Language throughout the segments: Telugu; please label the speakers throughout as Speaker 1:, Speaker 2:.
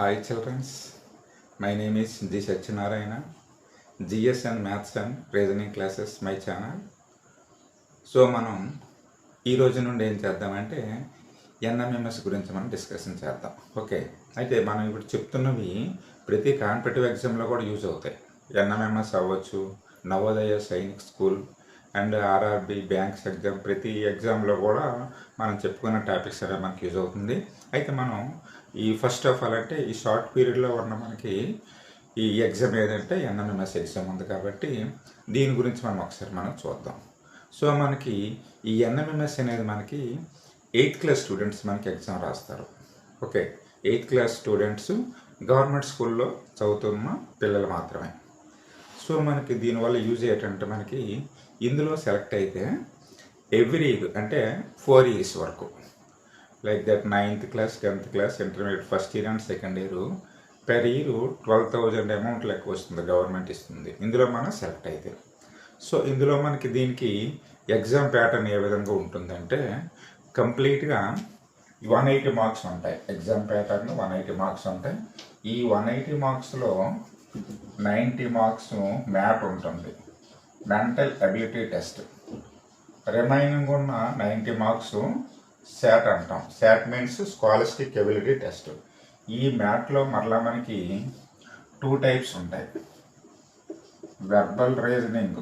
Speaker 1: Hi children, my name is G. Satyanarayana, GS and Maths and Reasoning Classes my channel. So మనం ఈ రోజు నుండి ఏం చేద్దామంటే ఎన్ఎంఎంఎస్ గురించి మనం డిస్కషన్ చేద్దాం. ఓకే, అయితే మనం ఇప్పుడు చెప్తున్నవి ప్రతి కాంపిటేటివ్ ఎగ్జామ్లో కూడా యూజ్ అవుతాయి. ఎన్ఎంఎంఎస్ అవ్వచ్చు, Navodaya Sainik school and RRB banks exam, ప్రతి ఎగ్జామ్లో కూడా మనం చెప్పుకున్న టాపిక్స్ అనేవి మనకి యూజ్ అవుతుంది. అయితే మనం ఈ ఫస్ట్ ఆఫ్ ఆల్ అంటే ఈ షార్ట్ పీరియడ్లో ఉన్న మనకి ఈ ఎగ్జామ్ ఏదంటే ఎన్ఎంఎంఎస్ ఎగ్జామ్ ఉంది కాబట్టి దీని గురించి మనం చూద్దాం. సో మనకి ఈ ఎన్ఎంఎంఎస్ అనేది మనకి 8th క్లాస్ స్టూడెంట్స్ మనకి ఎగ్జామ్ రాస్తారు. Okay, 8th class students government స్కూల్లో చదువుతున్న పిల్లలు మాత్రమే. సో మనకి దీనివల్ల యూజ్ ఏంటంటే మనకి ఇందులో సెలెక్ట్ అయితే ఎవ్రీ ఇయర్ అంటే 4 years వరకు, like that 9th class 10th class intermediate first year and second year per year 12,000 amount లెక్క వస్తుంది, గవర్నమెంట్ ఇస్తుంది ఇందులో మనం సెలెక్ట్ అయితే. సో ఇందులో మనకి దీనికి ఎగ్జామ్ ప్యాటర్న్ ఏ విధంగా ఉంటుందంటే కంప్లీట్గా 180 మార్క్స్ ఉంటాయి. ఎగ్జామ్ ప్యాటర్న్ 180 మార్క్స్ ఉంటాయి. ఈ 180 మార్క్స్లో 90 మార్క్స్ మ్యాథ్ ఉంటుంది, మెంటల్ అబిలిటీ టెస్ట్. రిమైనింగ్ ఉన్న 90 మార్క్స్ శాట్ అంటాం. SAT means scholastic ability test. ఈ మ్యాథ్లో మరలా మనకి 2 types ఉంటాయి, verbal reasoning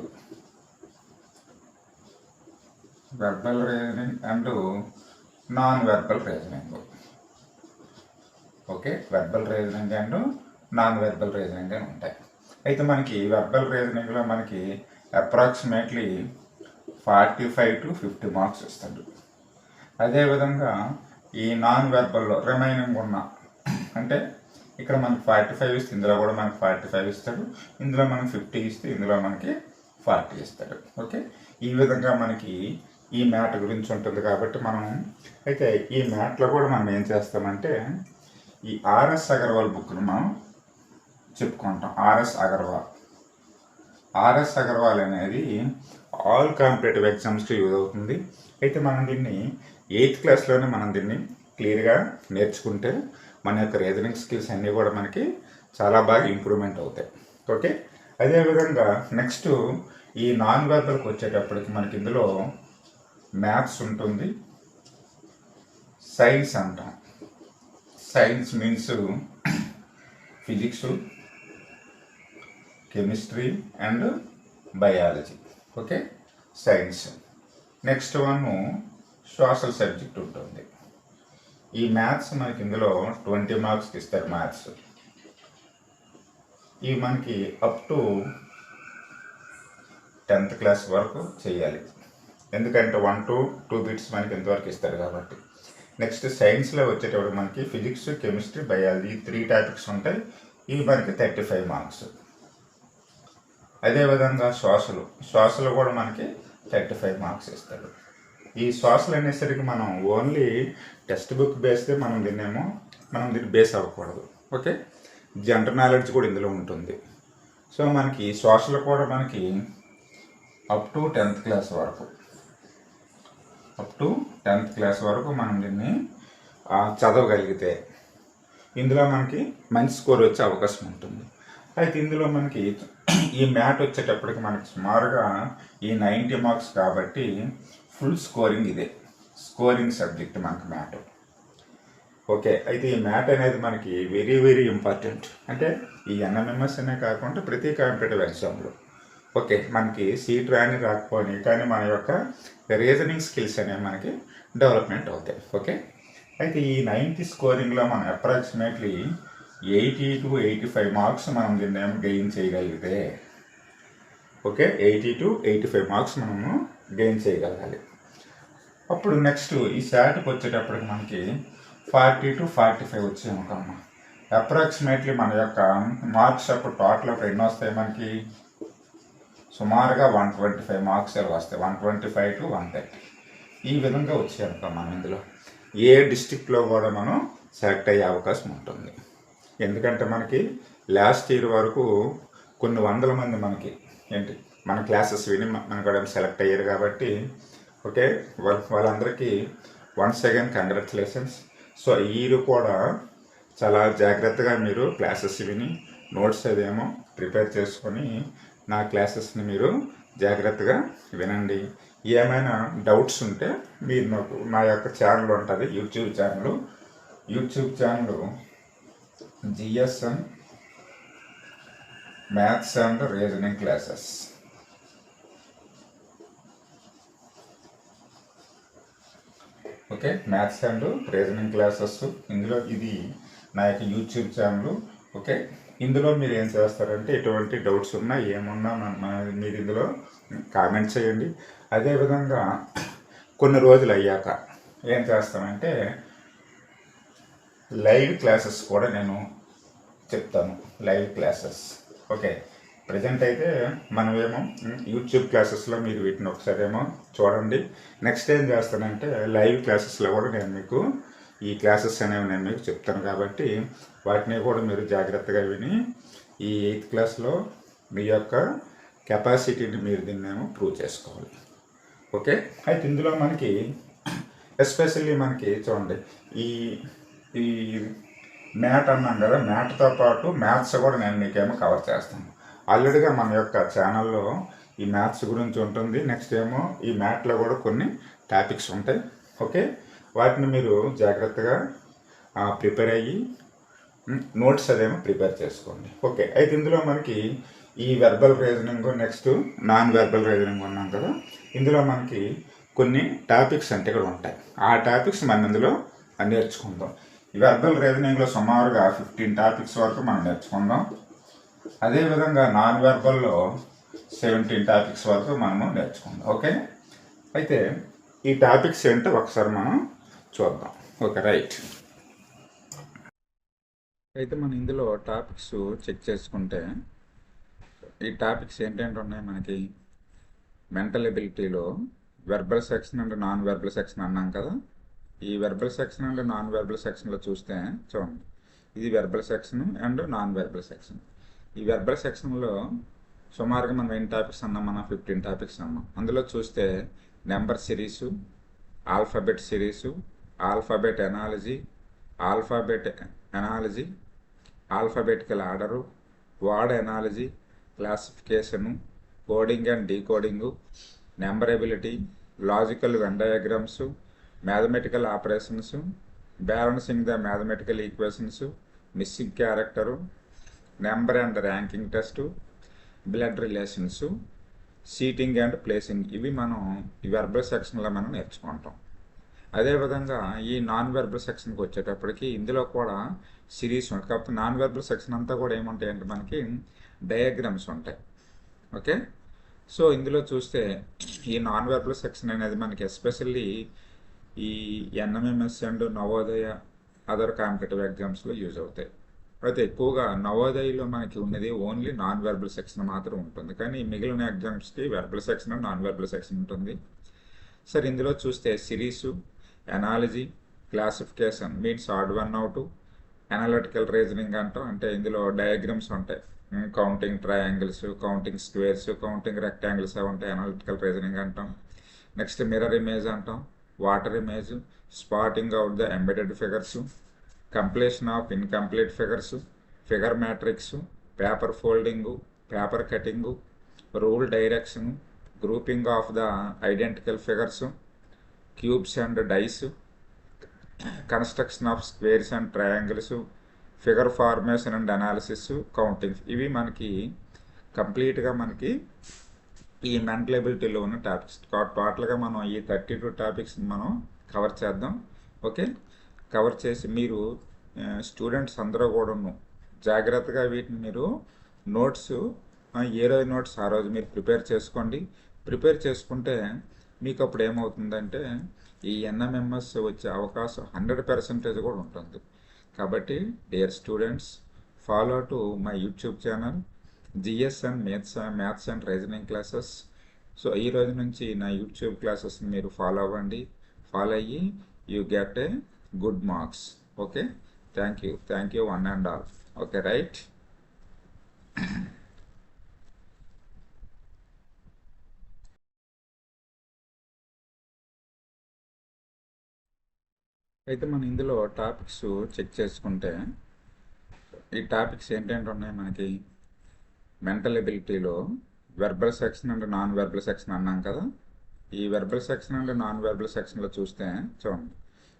Speaker 1: and non verbal reasoning. Okay, verbal reasoning and non verbal reasoning అని ఉంటాయి. అయితే మనకి వెర్బల్ రీజనింగ్లో మనకి అప్రాక్సిమేట్లీ 45 to 50 మార్క్స్ ఇస్తాడు. అదేవిధంగా ఈ నాన్ వెర్బల్లో రిమైనింగ్ ఉన్న అంటే ఇక్కడ మనకి 45 ఇస్తే ఇందులో కూడా మనకి 45 ఇస్తాడు, ఇందులో మనకి 50 ఇస్తే ఇందులో మనకి 40 ఇస్తాడు. ఓకే, ఈ విధంగా మనకి ఈ మ్యాట్ గురించి ఉంటుంది కాబట్టి మనం అయితే ఈ మ్యాట్లో కూడా మనం ఏం చేస్తామంటే ఈ ఆర్ఎస్ అగర్వాల్ బుక్ను మనం చెప్పుకుంటాం. ఆర్ఎస్ అగర్వాల్ అనేది ఆల్ కాంపిటేటివ్ ఎగ్జామ్స్కి యూజ్ అవుతుంది. అయితే మనం దీన్ని 8th క్లాస్లోనే మనం దీన్ని క్లియర్గా నేర్చుకుంటే మన యొక్క రీజనింగ్ స్కిల్స్ అన్నీ కూడా మనకి చాలా బాగా ఇంప్రూవ్మెంట్ అవుతాయి. ఓకే, అదేవిధంగా నెక్స్ట్ ఈ నాన్ వెర్బల్కి వచ్చేటప్పటికి మనకి ఇందులో మ్యాథ్స్ ఉంటుంది, సైన్స్ అంటాం. Science means physics, chemistry and biology. Okay, science. Next one social subject ఉంటుంది. ఈ మ్యాథ్స్ మనకి ఇందులో 20 మార్క్స్కి ఇస్తారు. మ్యాథ్స్ ఇవి మనకి అప్ టు 10th క్లాస్ వరకు చేయాలి, ఎందుకంటే 1 to 2 బిట్స్ మనకి ఇంతవరకు ఇస్తారు కాబట్టి. నెక్స్ట్ సైన్స్లో వచ్చేటప్పుడు మనకి ఫిజిక్స్, కెమిస్ట్రీ, బయాలజీ 3 టాపిక్స్ ఉంటాయి. ఇవి మనకి 35 మార్క్స్. అదేవిధంగా సోషల్ కూడా మనకి 35 మార్క్స్ ఇస్తాడు. ఈ సోషల్ అనేసరికి మనం ఓన్లీ టెక్స్ట్ బుక్ బేస్దే మనం దీన్ని బేస్ అవ్వకూడదు. ఓకే, జనరల్ నాలెడ్జ్ కూడా ఇందులో ఉంటుంది. సో మనకి సోషల్ కూడా మనకి అప్ టు 10th క్లాస్ వరకు మనం దీన్ని చదవగలిగితే ఇందులో మనకి మంచి స్కోర్ వచ్చే అవకాశం ఉంటుంది. అయితే ఇందులో మనకి ఈ మ్యాథ్ వచ్చేటప్పటికి మనకి సుమారుగా ఈ 90 మార్క్స్ కాబట్టి ఫుల్ స్కోరింగ్ ఇదే స్కోరింగ్ సబ్జెక్ట్ మనకి మ్యాథ్. ఓకే, అయితే ఈ మ్యాథ్ అనేది మనకి వెరీ వెరీ ఇంపార్టెంట్. అంటే ఈ ఎన్ఎంఎంఎస్ అనే కాకుండా ప్రతి కాంపిటేటివ్ ఎగ్జామ్లో ఓకే మనకి సీట్ రాకపోని కానీ మన యొక్క రీజనింగ్ స్కిల్స్ అనేవి మనకి డెవలప్మెంట్ అవుతాయి. ఓకే, అయితే ఈ 90 స్కోరింగ్లో మనం అప్రాక్సిమేట్లీ 80 to 85 మార్క్స్ మనం దీన్ని గెయిన్ చేయగలిగితే, ఓకే 80 to 85 మార్క్స్ మనము గెయిన్ చేయగలగాలి. అప్పుడు నెక్స్ట్ ఈ శాట్కి వచ్చేటప్పటికి మనకి 40 to 45 వచ్చామనుకమ్మా, అప్రాక్సిమేట్లీ మన యొక్క మార్క్స్ అప్పుడు టోటల్ ఎన్ని వస్తాయి మనకి సుమారుగా 125 మార్క్స్ వస్తాయి. 125 to 130 ఈ విధంగా వచ్చాయనుకో మనం ఇందులో ఏ డిస్టిక్లో కూడా మనం సెలెక్ట్ అయ్యే అవకాశం ఉంటుంది. ఎందుకంటే మనకి లాస్ట్ ఇయర్ వరకు కొన్ని వందల మంది మనకి మన క్లాసెస్ విని మనకు సెలెక్ట్ అయ్యారు కాబట్టి ఓకే వాళ్ళందరికీ వన్స్ అగైన్ కంగ్రాచులేషన్స్. సో ఈ ఇయర్ కూడా చాలా జాగ్రత్తగా మీరు క్లాసెస్ విని నోట్స్ అదేమో ప్రిపేర్ చేసుకొని నా క్లాసెస్ని మీరు జాగ్రత్తగా వినండి. ఏమైనా డౌట్స్ ఉంటే మీరు నాకు నా యొక్క ఛానల్ ఉంటుంది, YouTube channel GSN maths and reasoning classes. Okay, maths and reasoning classes. ఇందులో ఇది నా యొక్క యూట్యూబ్ ఛానల్. ఓకే, ఇందులో మీరు ఏం చేస్తారంటే ఎటువంటి డౌట్స్ ఉన్నా ఏమున్నా మీరు ఇందులో కామెంట్ చేయండి. అదేవిధంగా కొన్ని రోజులు అయ్యాక ఏం చేస్తానంటే లైవ్ క్లాసెస్ కూడా నేను చెప్తాను, లైవ్ క్లాసెస్. ఓకే, ప్రజెంట్ అయితే మనమేమో యూట్యూబ్ క్లాసెస్లో మీరు వీటిని ఒకసారి ఏమో చూడండి. నెక్స్ట్ ఏం చేస్తానంటే లైవ్ క్లాసెస్లో కూడా నేను మీకు ఈ క్లాసెస్ అనేవి నేను మీకు చెప్తాను కాబట్టి వాటిని కూడా మీరు జాగ్రత్తగా విని ఈ 8th క్లాస్లో మీ యొక్క కెపాసిటీని మీరు దీన్నేమో ప్రూవ్ చేసుకోవాలి. ఓకే, అయితే ఇందులో మనకి ఎస్పెషల్లీ మనకి చూడండి ఈ ఈ మ్యాథ్ అన్నాం కదా, మ్యాథ్తో పాటు మ్యాథ్స్ కూడా నేను మీకేమో కవర్ చేస్తాను. ఆల్రెడీగా మన యొక్క ఛానల్లో ఈ మ్యాథ్స్ గురించి ఉంటుంది. నెక్స్ట్ ఏమో ఈ మ్యాథ్లో కూడా కొన్ని టాపిక్స్ ఉంటాయి. ఓకే, వాటిని మీరు జాగ్రత్తగా ప్రిపేర్ అయ్యి నోట్స్ అదేమో ప్రిపేర్ చేసుకోండి. ఓకే, అయితే ఇందులో మనకి ఈ verbal reasoning next non verbal reasoning ఉన్నాం కదా, ఇందులో మనకి కొన్ని టాపిక్స్ అంటే ఇక్కడ ఉంటాయి. ఆ టాపిక్స్ మనం ఇందులో నేర్చుకుందాం. ఈ వెర్బల్ రీజనింగ్లో సుమారుగా 15 టాపిక్స్ వరకు మనం నేర్చుకుందాం. అదేవిధంగా నాన్ వెర్బల్లో 17 టాపిక్స్ వరకు మనము నేర్చుకుందాం. ఓకే, అయితే ఈ టాపిక్స్ ఏంటో ఒకసారి మనం చూద్దాం. Okay, right. అయితే మనం ఇందులో టాపిక్స్ చెక్ చేసుకుంటే ఈ టాపిక్స్ ఏంటంటే ఉన్నాయి మనకి. మెంటల్ ఎబిలిటీలో verbal section and non verbal section అన్నాం కదా. ఈ verbal section and non verbal సెక్షన్లో చూస్తే చూడండి, ఇది verbal section and non verbal section. ఈ వెర్బల్ సెక్షన్లో సుమారుగా మనం ఎన్ని టాపిక్స్ అన్నాం, మనం 15 టాపిక్స్ అన్నాం. అందులో చూస్తే number series, alphabet series, alphabet analogy, alphabetical order, word analogy, classification, coding and డీకోడింగు, number ability, logical venn diagrams, mathematical operations, balancing the mathematical equations, missing character, number and ranking test, blood relations, seating and placing. ఇవి మనం ఈ వెర్బల్ సెక్షన్లో మనం నేర్చుకుంటాం. అదేవిధంగా ఈ నాన్ వెర్బల్ సెక్షన్కి వచ్చేటప్పటికి ఇందులో కూడా సిరీస్ ఉంటాయి. కాకపోతే నాన్ వెర్బల్ సెక్షన్ అంతా కూడా ఏముంటాయి అంటే మనకి డయాగ్రామ్స్ ఉంటాయి. ఓకే, సో ఇందులో చూస్తే ఈ నాన్ వెర్బల్ సెక్షన్ అనేది మనకి ఎస్పెషల్లీ ఈ NMMS and Navodaya other competitive ఎగ్జామ్స్లో యూజ్ అవుతాయి. అయితే ఎక్కువగా నవోదయలో మనకి ఉన్నది ఓన్లీ నాన్ వెర్బల్ సెక్షన్ మాత్రం ఉంటుంది, కానీ మిగిలిన ఎగ్జామ్స్కి verbal section and non verbal section ఉంటుంది. సరే, ఇందులో చూస్తే series, analogy, classification means odd 1 out, analytical reasoning అంటాం. అంటే ఇందులో డయాగ్రామ్స్ ఉంటాయి, counting triangles, counting squares, counting rectangles అవి ఉంటాయి, అనలిటికల్ రీజనింగ్ అంటాం. నెక్స్ట్ మిర్రర్ ఇమేజ్ అంటాం, water image, spotting out the embedded figures, completion of incomplete figures, figure matrix, paper folding, paper cutting, rule direction, grouping of the identical figures, cubes and dice, construction of squares and triangles, figure formation and analysis, counting. ఇవి మనకి కంప్లీట్గా మనకి ఈ మెంటల్ ఎబిలిటీలో ఉన్న టాపిక్స్. టోటల్గా మనం ఈ 32 టాపిక్స్ మనం కవర్ చేద్దాం. ఓకే, కవర్ చేసి మీరు స్టూడెంట్స్ అందరూ కూడాను జాగ్రత్తగా వీటిని మీరు నోట్స్ ఏ రోజు నోట్స్ ఆ రోజు మీరు ప్రిపేర్ చేసుకోండి. ప్రిపేర్ చేసుకుంటే మీకు అప్పుడు ఏమవుతుందంటే ఈ ఎన్ఎంఎంఎస్ వచ్చే అవకాశం 100% కూడా ఉంటుంది. కాబట్టి dear students, follow to my YouTube channel GSN maths and reasoning classes. So ఈ రోజు నుంచి నా యూట్యూబ్ క్లాసెస్ని మీరు ఫాలో అవ్వండి. ఫాలో అయ్యి you get a good marks. Okay, thank you one and all. Okay, right. అయితే మనం ఇందులో టాపిక్స్ చెక్ చేసుకుంటే ఈ టాపిక్స్ ఏంటంటే ఉన్నాయి మనకి మెంటల్ ఎబిలిటీలో verbal section and non verbal section అన్నాం కదా. ఈ verbal section and non verbal సెక్షన్లో చూస్తే చూడండి,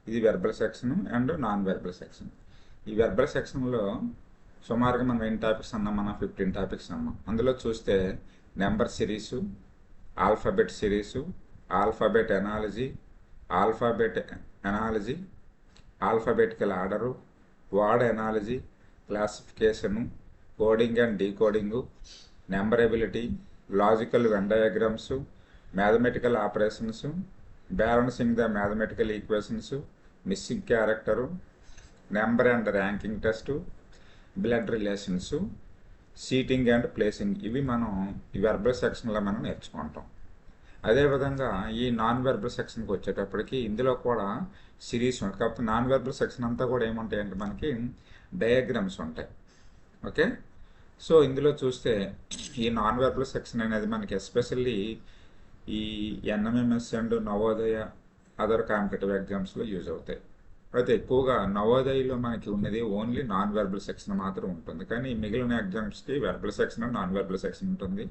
Speaker 1: ఇది verbal section and non verbal section. ఈ వెర్బల్ సెక్షన్లో సుమారుగా మనం ఎన్ని టాపిక్స్ అన్నాం, మనం 15 టాపిక్స్ అన్నాం. అందులో చూస్తే number series, alphabet series, alphabet analogy, alphabetical order, word analogy, classification, coding and decoding, నెంబరబిలిటీ, logical venn diagrams, mathematical operations, balancing the mathematical equations, missing character, number and ranking test, blood relations, seating and placing. ఇవి మనం ఈ వెర్బల్ సెక్షన్లో మనం నేర్చుకుంటాం. అదేవిధంగా ఈ నాన్ వెర్బల్ సెక్షన్కి వచ్చేటప్పటికి ఇందులో కూడా సిరీస్ ఉంటాయి. కాకపోతే నాన్ వెర్బల్ సెక్షన్ అంతా కూడా ఏముంటాయంటే మనకి డయాగ్రామ్స్ ఉంటాయి. ఓకే, సో ఇందులో చూస్తే ఈ నాన్ వెర్బల్ సెక్షన్ అనేది మనకి ఎస్పెషల్లీ ఈ NMMS and Navodaya other competitive ఎగ్జామ్స్లో యూజ్ అవుతాయి. అయితే ఎక్కువగా నవోదయలో మనకి ఉన్నది ఓన్లీ నాన్ వెర్బల్ సెక్షన్ మాత్రం ఉంటుంది, కానీ మిగిలిన ఎగ్జామ్స్కి verbal section and non verbal section ఉంటుంది.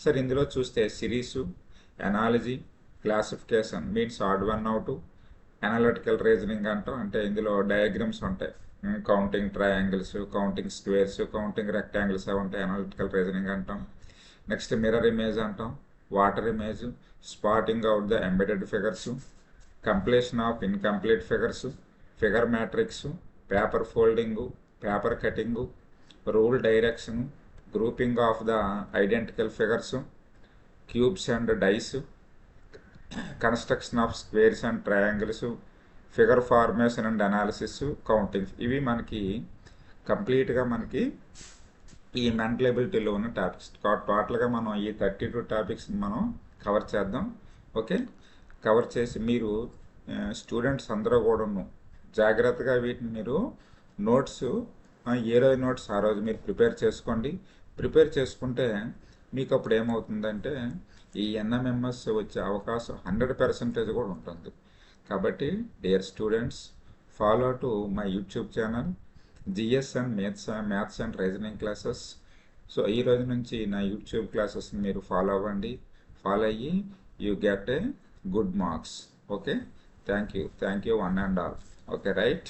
Speaker 1: సరే, ఇందులో చూస్తే series, analogy, classification means odd one out, analytical reasoning అంటాం. అంటే ఇందులో డయాగ్రామ్స్ ఉంటాయి, counting triangles, counting squares, counting rectangles అవి ఉంటాయి, అనలిటికల్ రీజనింగ్ అంటాం. నెక్స్ట్ మిర్రర్ ఇమేజ్ అంటాం, water image, spotting out the embedded figures, completion of incomplete figures, figure matrix, paper folding, paper cutting, rule direction, grouping of the identical figures, cubes and dice, construction of squares and triangles, figure formation and analysis, counting. ఇవి మనకి కంప్లీట్గా మనకి ఈ మెంటల్ ఎబిలిటీలో ఉన్న టాపిక్స్. టోటల్గా మనం ఈ 32 టాపిక్స్ మనం కవర్ చేద్దాం. ఓకే, కవర్ చేసి మీరు స్టూడెంట్స్ అందరూ కూడాను జాగ్రత్తగా వీటిని మీరు నోట్స్ ఏ రోజు నోట్స్ ఆ రోజు మీరు ప్రిపేర్ చేసుకోండి. ప్రిపేర్ చేసుకుంటే మీకు అప్పుడు ఏమవుతుందంటే ఈ ఎన్ఎంఎంఎస్ వచ్చే అవకాశం 100% కూడా ఉంటుంది. కాబట్టి dear students, follow to my YouTube channel GS and maths and reasoning classes. So ఈ రోజు నుంచి నా యూట్యూబ్ క్లాసెస్ని మీరు ఫాలో అవ్వండి. ఫాలో అయ్యి you get a good marks. Okay, thank you one and all. Okay, right.